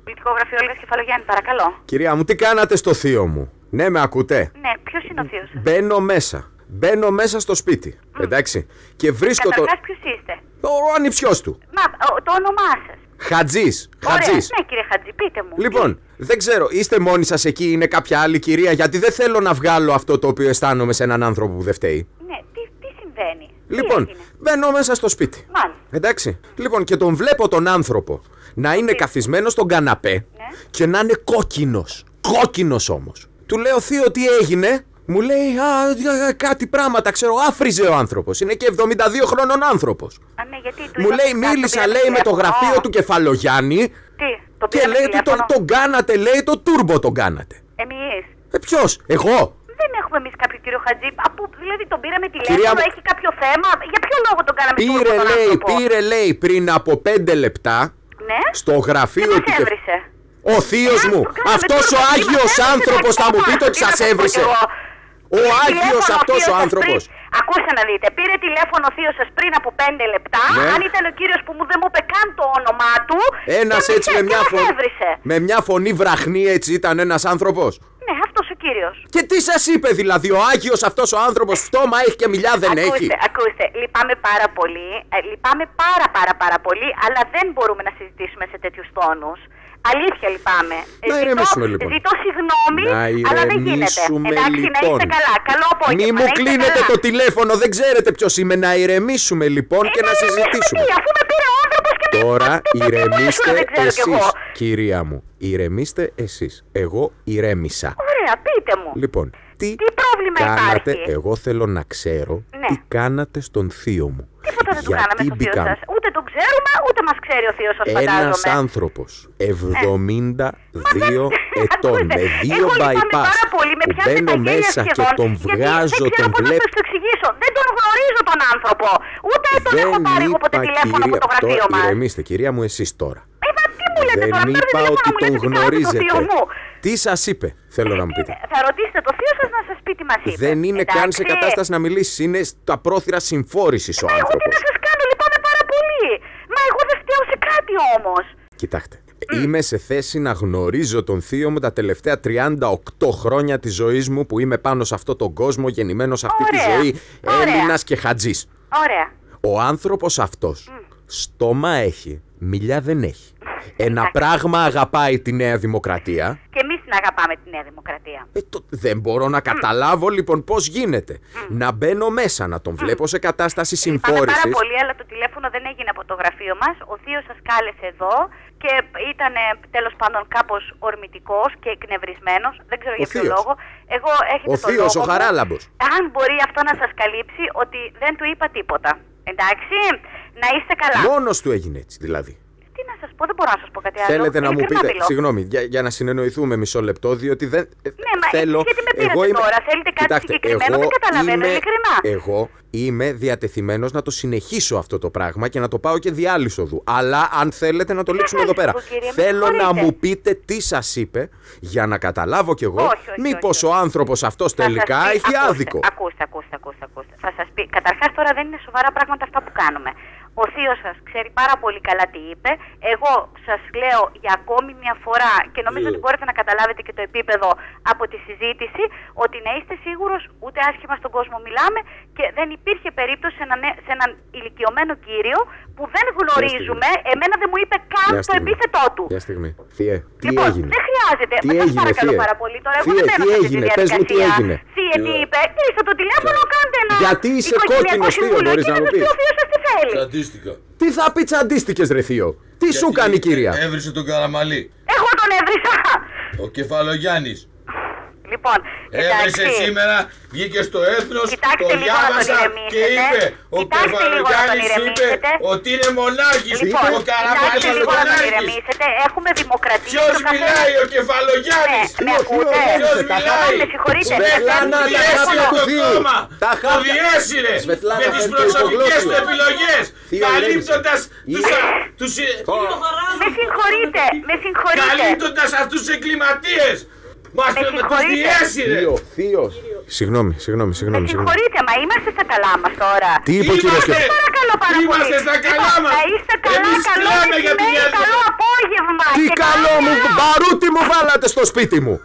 Πολιτικό γραφείο Όλγας Κεφαλογιάννη, παρακαλώ. Κυρία μου, τι κάνατε στο θείο μου? Ναι, με ακούτε? Ναι, ποιος είναι ο θείος σας? Μπαίνω μέσα στο σπίτι. Εντάξει. Και βρίσκω Καταρχάς, ποιος είστε? ο ανιψιός του. Το όνομά σας. Χατζής. Ωραία, ναι, κύριε Χατζή, πείτε μου. Λοιπόν, δεν ξέρω, είστε μόνοι σας εκεί, είναι κάποια άλλη κυρία? Γιατί δεν θέλω να βγάλω αυτό το οποίο αισθάνομαι σε έναν άνθρωπο που δεν φταίει. Ναι, τι συμβαίνει? Λοιπόν, μπαίνω μέσα στο σπίτι. Μάλιστα. Εντάξει. Λοιπόν, και τον βλέπω τον άνθρωπο να είναι καθισμένος στον καναπέ, ναι, και να είναι κόκκινος. Κόκκινος όμως. Του λέω, θείο, τι έγινε? Μου λέει, κάτι πράγματα, ξέρω, άφριζε ο άνθρωπος. Είναι και 72 χρόνων άνθρωπος. Ναι, γιατί μου λέει, μίλησα, λέει, με το γραφείο του Κεφαλογιάννη. Και λέει, τον κάνατε, λέει, το τούρμπο τον κάνατε. Εμείς? Ποιος? Εγώ? Δεν έχουμε εμείς κάποιο κύριο Χατζή. Δηλαδή τον πήραμε τηλέφωνο, έχει κάποιο θέμα? Για ποιο λόγο τον κάναμε τούρμπο? Πήρε, λέει, πριν από 5 λεπτά, ναι, στο γραφείο του Κεφαλογιάννη. Ο θείος μου, αυτός ο Άγιος άνθρωπος θα μου πείτε ότι σας έβρισε. Ο Άγιος αυτός ο άνθρωπος. Ακούστε να δείτε, πήρε τηλέφωνο ο θείος σας πριν από 5 λεπτά. Ναι. Αν ήταν ο κύριος που δεν μου είπε καν το όνομά του. Ένας έτσι με μια φωνή βραχνή, έτσι ήταν ένας άνθρωπος. Ναι, αυτός ο κύριος. Και τι σας είπε δηλαδή? Ο Άγιος αυτός ο άνθρωπος φτώμα έχει και μιλιά δεν έχει? Ακούστε, λυπάμαι πάρα πολύ. Λυπάμαι πάρα πολύ, αλλά δεν μπορούμε να συζητήσουμε σε τέτοιους τόνους. Αλήθεια, λυπάμαι. Να ηρεμήσουμε λοιπόν. Ζητώ συγγνώμη, αλλά δεν γίνεται. Εντάξει, λοιπόν. Να είστε καλά. Καλό απόγευμα. Μη μου κλείνετε το τηλέφωνο, δεν ξέρετε ποιος είμαι. Να ηρεμήσουμε λοιπόν και να συζητήσουμε. Αφού με πήρε ο άνθρωπος και τώρα ηρεμήστε εσείς, κυρία μου. Ηρεμήστε εσείς. Εγώ ηρέμησα. Ωραία, πείτε μου. Λοιπόν, τι πρόβλημα κάνατε? υπάρχει? Εγώ θέλω να ξέρω τι κάνατε στον θείο μου. Τίποτα δεν του κάναμε στο θείο σας. Ούτε τον ξέρουμε, ούτε μας ξέρει ο θείος σας, φαντάζομαι. Ένας άνθρωπος 72 ετών με 2 bypass που μπαίνω μέσα και τον βγάζω, τον βλέπω. Να το εξηγήσω. Δεν τον γνωρίζω τον άνθρωπο. Ούτε τον έχω πάρει εγώ ποτέ τηλέφωνο από το γραφείο μας. Ηρεμήστε, κυρία μου, εσείς τώρα. Τι μου λέτε τώρα? Δεν είπα ότι τον γνωρίζετε. Τι σας είπε, θέλω να μου πείτε? Θα ρωτήσετε το θείο σας να σας πει τι μας είπε. Δεν είναι καν σε κατάσταση να μιλήσει. Είναι στα πρόθυρα συμφόρησης ο άνθρωπος. Εγώ τι να σας κάνω, λυπάμαι πάρα πολύ. Μα εγώ δεν φταίω σε κάτι όμως. Κοιτάξτε, είμαι σε θέση να γνωρίζω τον θείο μου τα τελευταία 38 χρόνια της ζωής μου που είμαι πάνω σε αυτόν τον κόσμο, γεννημένος σε αυτή τη ζωή, Έλληνας και Χατζής. Ωραία. Ο άνθρωπος αυτός στόμα έχει, μιλιά δεν έχει. Ένα πράγμα αγαπάει τη Νέα Δημοκρατία. Και εμείς την αγαπάμε τη Νέα Δημοκρατία. Δεν μπορώ να καταλάβω λοιπόν πώς γίνεται να μπαίνω μέσα, να τον βλέπω σε κατάσταση συμφόρησης. Πάρα πολύ, αλλά το τηλέφωνο δεν έγινε από το γραφείο μας. Ο θείος σας κάλεσε εδώ και ήταν τέλος πάντων κάπως ορμητικός και εκνευρισμένος. Δεν ξέρω για ποιο λόγο. Εγώ έχετε ο θείος, ο Χαράλαμπος. Αν μπορεί αυτό να σας καλύψει ότι δεν του είπα τίποτα. Εντάξει, να είστε καλά. Μόνος του έγινε έτσι δηλαδή. Τι να σας πω, δεν μπορώ να σας πω κάτι άλλο. Θέλετε να μου πείτε, συγγνώμη, για να συνεννοηθούμε μισό λεπτό, διότι δεν θέλω. Γιατί με πήρατε τώρα, θέλετε κάτι συγκεκριμένο, δεν καταλαβαίνω, ειλικρινά. Εγώ είμαι διατεθειμένος να το συνεχίσω αυτό το πράγμα και να το πάω και διάλυσο οδού. Αλλά αν θέλετε να το λήξουμε εδώ πέρα. Θέλω να μου πείτε τι σας είπε για να καταλάβω κι εγώ μήπως ο άνθρωπος αυτός τελικά έχει άδικο. Ακούστε. Θα σας πει, καταρχάς τώρα δεν είναι σοβαρά πράγματα αυτά που κάνουμε. Ο θείος σας ξέρει πάρα πολύ καλά τι είπε. Εγώ σας λέω για ακόμη μια φορά και νομίζω ότι μπορείτε να καταλάβετε και το επίπεδο από τη συζήτηση, ότι να είστε σίγουρος, ούτε άσχημα στον κόσμο μιλάμε και δεν υπήρχε περίπτωση σε έναν ηλικιωμένο κύριο που δεν γνωρίζουμε. Εμένα δεν μου είπε καν το επίθετό του. Μια στιγμή. Θεία, τι λοιπόν, έγινε? Δεν χρειάζεται. Τι έγινε, παρακαλώ πάρα πολύ. Τώρα εγώ δεν μένω σε αυτή τη διαδικασία. Θεία, τι είπε? Κλείστε το τηλέφωνο, κάντε ένα. Γιατί είσαι κόκκινος, θείο, μπορείς να μου πεις? Τσαντίστηκα. Τι θα πει τσαντίστηκες, ρε θείο? Τι σου κάνει η κυρία? Έβρισε τον Καραμαλή. Εγώ τον έβρισα. Ο Κεφαλογιάννης. Λοιπόν, έβρισε σήμερα, βγήκε στο Έθνος, το διάβασα και είπε, ο Κεφαλογιάννης είπε ότι είναι μονάρχης, ο Καραμαλής μονάρχης. Έχουμε δημοκρατία. Ποιος μιλάει, ο Κεφαλογιάννης? Με ακούτε? Ποιος μιλάει? Με συγχωρείτε. Το διέσυρε με τις προσωπικές του επιλογές, καλύπτοντας τους... Με συγχωρείτε. Καλύπτοντας αυτούς τους εγκληματίες. Μας τους διέσυρε. Θείος. Συγγνώμη. Με συγχωρείτε, μα είμαστε στα καλά μας τώρα. Τι είπε ο κύριος Κεφαλογιάννης? Παρακαλώ πάρα πολύ. Είμαστε στα καλά μας. Να είστε καλά, καλό μεσημέρι, καλό απόγευμα. Τι καλό μου περνάτε στο σπίτι μου.